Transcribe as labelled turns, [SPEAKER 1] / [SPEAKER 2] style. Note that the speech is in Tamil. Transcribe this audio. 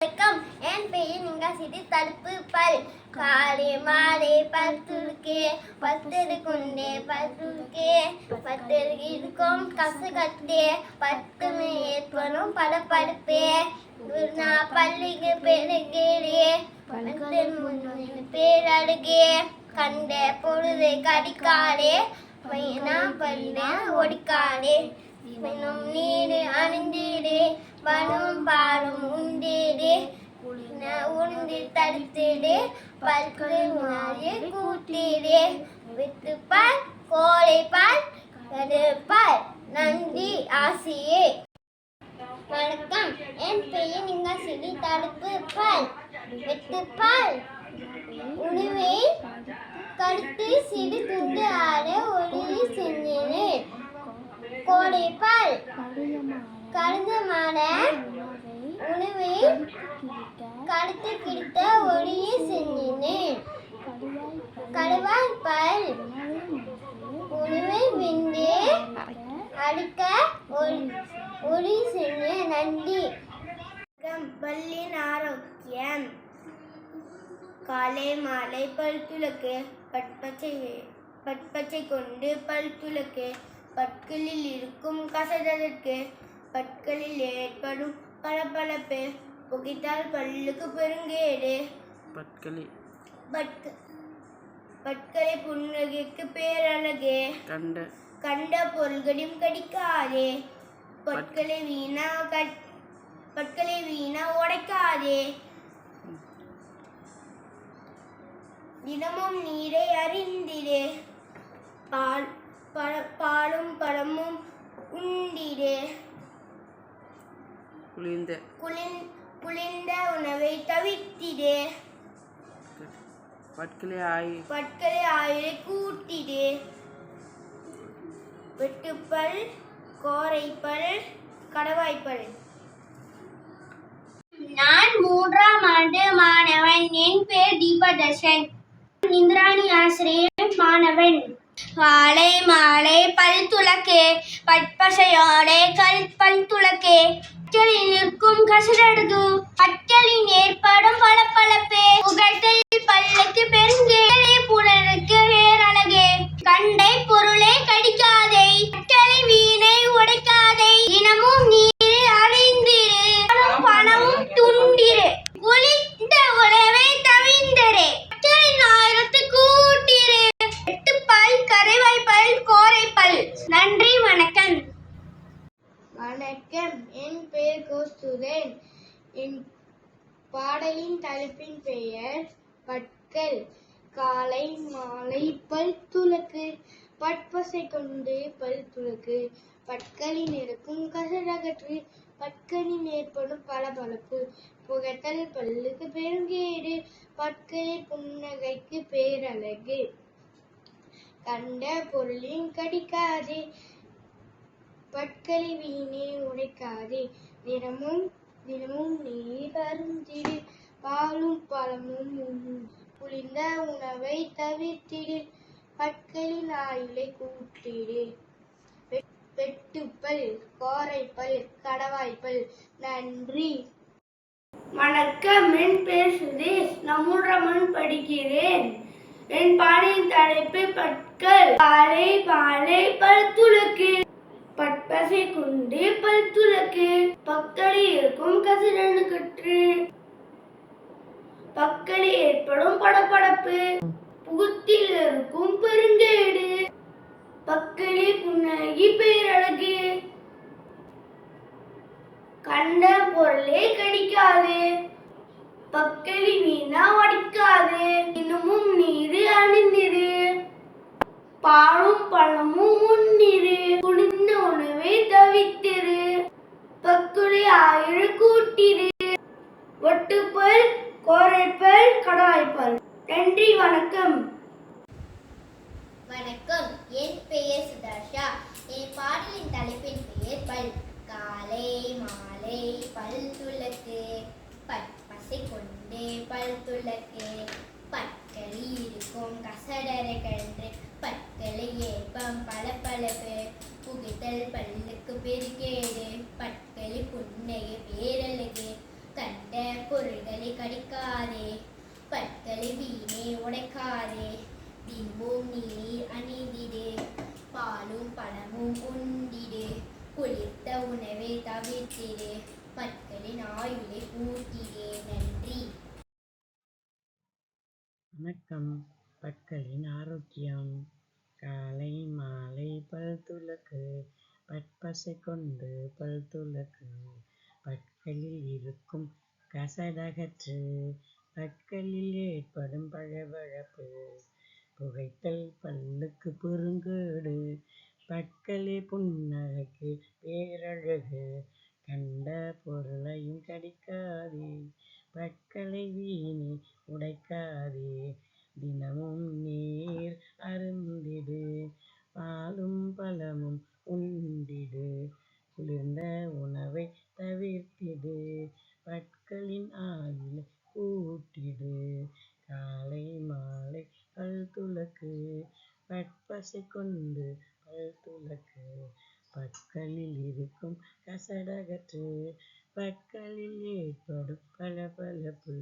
[SPEAKER 1] வணக்கம். என் பெயர் நிங்காசிட்டி தடுப்பு பல். காலை மாலை பத்துருக்கே பத்தரு கொண்டே பத்துருக்கே பத்தரு இருக்கும் கசு கட்டே பத்து ஏற்படும் படப்படுப்பே நான் பள்ளிக்கு பெருகிறே பேரழுகே கண்ட பொழுது கடிக்காடே பையனா பல்ல ஒடிக்காடே நீரு அணிந்திடு வனும் பாலும் உண்டிடு உளுந்து தடுத்திடு பல்கு கூட்டிடு வித்துப்பால் கோழைப்பால் கடுப்பால் நன்றி ஆசியே. வணக்கம். என் பெயர் நிங்காசிட்டி தடுப்பு பால். வெட்டுப்பால் உணவை கடுத்து சிறு துண்டு ஆட ஒளி செஞ்சினேன். கோடைப்பால் கருந்தமான உணவை கடுத்து கிட்ட ஒளியை செஞ்சினேன். கடுவாய்ப்பால் உணவை விண்டு அடிக்க ஒளி செஞ்ச நன்றி. பல்லின் ஆரோக்கியம். காலை மாலை பல் துலக்கு பட்பச்சை கொண்டு பல் துலக்கு பற்களில் இருக்கும் கசடற்கு பற்களில் ஏற்படும் பளபளப்பு புகைத்தால் பல்லுக்கு பெருங்கேடு பற்களை புன்னகைக்கு பேரழகே கண்ட பொருள்களையும் கடிக்காதே பற்களை வீணா உடைக்காதே தினமும் நீரை அறிந்திடு பாலும் பழமும் உண்டிடு குளிர்ந்த உணவை தவிர்த்திடு பற்களை ஆயுளை கூட்டிடு வெட்டுப்பல் கோரைப்பல் கடவாய்ப்பல். நான் 3ஆம் ஆண்டு மாணவன். என் பேர் தீபதர்ஷன். இந்திராணி ஆசிரியர் மாணவன். காலை மாலை பல் துலக்கு பற்பசையோடே பல் துலக்கு பற்களில் நிற்கும் கசடடுகு பற்களின் ஏற்படும் பளபளப்பு புகைத்தல் பல்லுக்கு பெருங்கேடே புலனுக்கு பேரழகே கண்டை பொருளை கடிக்காதே பற்களை வீணை உடைக்காதே தினமும் நீர் அடைந்திரு பணமும் துண்டிரு குளிர்ந்த உணவை தவிர்ந்திரு பற்களின் ஆயிரத்து கூட்டிரு வெட்டுப்பால் கரைவாய்ப்பல் கோரைப்பல். நன்றி. வணக்கம்.
[SPEAKER 2] வணக்கம். என் பெயர் கோஸ்துதேன். என் பாடலின் தலைப்பின் பெயர் பற்கள். காலை மாலை பல் துலக்கு பற்பசை கொண்டு பல் துலக்கு பற்களில் இருக்கும் கசடகற்று பற்களில் ஏற்படும் பளபளப்பு புகைத்தல் பல்லுக்கு பெருங்கேடு பற்களில் புன்னகைக்கு பேரழகு கண்ட பொருளின் கடிக்காதே பற்களை வீணே உடைக்காதே தினமும் நீர் அருந்திடு பாலும் பழமும் குளிர்ந்த உணவை தவிர்த்திடு பற்களின் ஆயுளை கூட்டிடு வெட்டுப்பல் கோரைப்பல் கடவாய்ப்பல். நன்றி.
[SPEAKER 3] வணக்கம். என் பேர் சுதேஷ். நான் 3ஆம் ஆண்டு படிக்கிறேன். என் பாடலின் தலைப்பு பற்கள். காலை மாலை பல் துலக்கு பற்பசை கொண்டு பல் துலக்கு பற்களில் இருக்கும் கசடனுக்கற்று பற்களில் ஏற்படும் படபடப்பு புகுத்தில் இருக்கும் பெருங்கேடு பற்களில் புன்னகை பேரழகு கண்ட பொருளை கடிக்காது பற்களை வீணா உடைக்காது தினமும் நீரு அணிந்திரு பாலும் பழமும் உண்ணிரு குளிர்ந்த உணவை தவிர்த்திரு பற்களை ஆயுள் கூட்டிரு வெட்டுப்பல் கோரைப்பல் கடவாய்ப்பல். நன்றி. வணக்கம்.
[SPEAKER 1] வணக்கம். என் பெயர் சுதர்ஷா. என் பாடலின் தலைப்பின் பெயர் பல். காலை மாலை பல் துலக்கு பற்பசை கொண்டு பல் துலக்கு பற்களில் இருக்கும் கசடரைக்கன்று பற்களை ஏற்பம் பளபளப்பு புகைத்தல் பல்லுக்கு பெருகேடு பற்களை புன்னகை பேரழகு கண்ட பொருள்களை கடிக்காதே, பற்களை வீணே உடைக்காதே, தினமும் நீர் அணிந்திடு, பாலும் பழமும் உண்டிடு, குளிர்ந்த உணவை தவிர்த்திடு, மக்களின் ஆயுளை கூட்டிடு. நன்றி.
[SPEAKER 4] வணக்கம். பற்களின் ஆரோக்கியம். காலை மாலை பல் துலக்கு, பற்பசை கொண்டு பல் துலக்கு, பற்களில் இருக்கும் கசடகற்று, பற்களில் ஏற்படும் பழபழப்பு, புகைத்தல் பல்லுக்கு பெருங்கேடு, பற்களே புன்னகைக்கு பேரழகு, கண்ட பொருளையும் கடிக்காதே, பற்களை வீணே உடைக்காதே, தினமும் நீர் அருந்திடு, பாலும் பழமும் உண்டிடு, குளிர்ந்த உணவை தவிர்த்திடு, பற்களின் ஆயுளை கூட்டிடு. காலை மாலை பல் துலக்கு, பற்பசை கொண்டு பல் துலக்கு, பற்களில் இருக்கும் கசடகற்று, பற்களில் ஏற்படும் பளபளப்பு.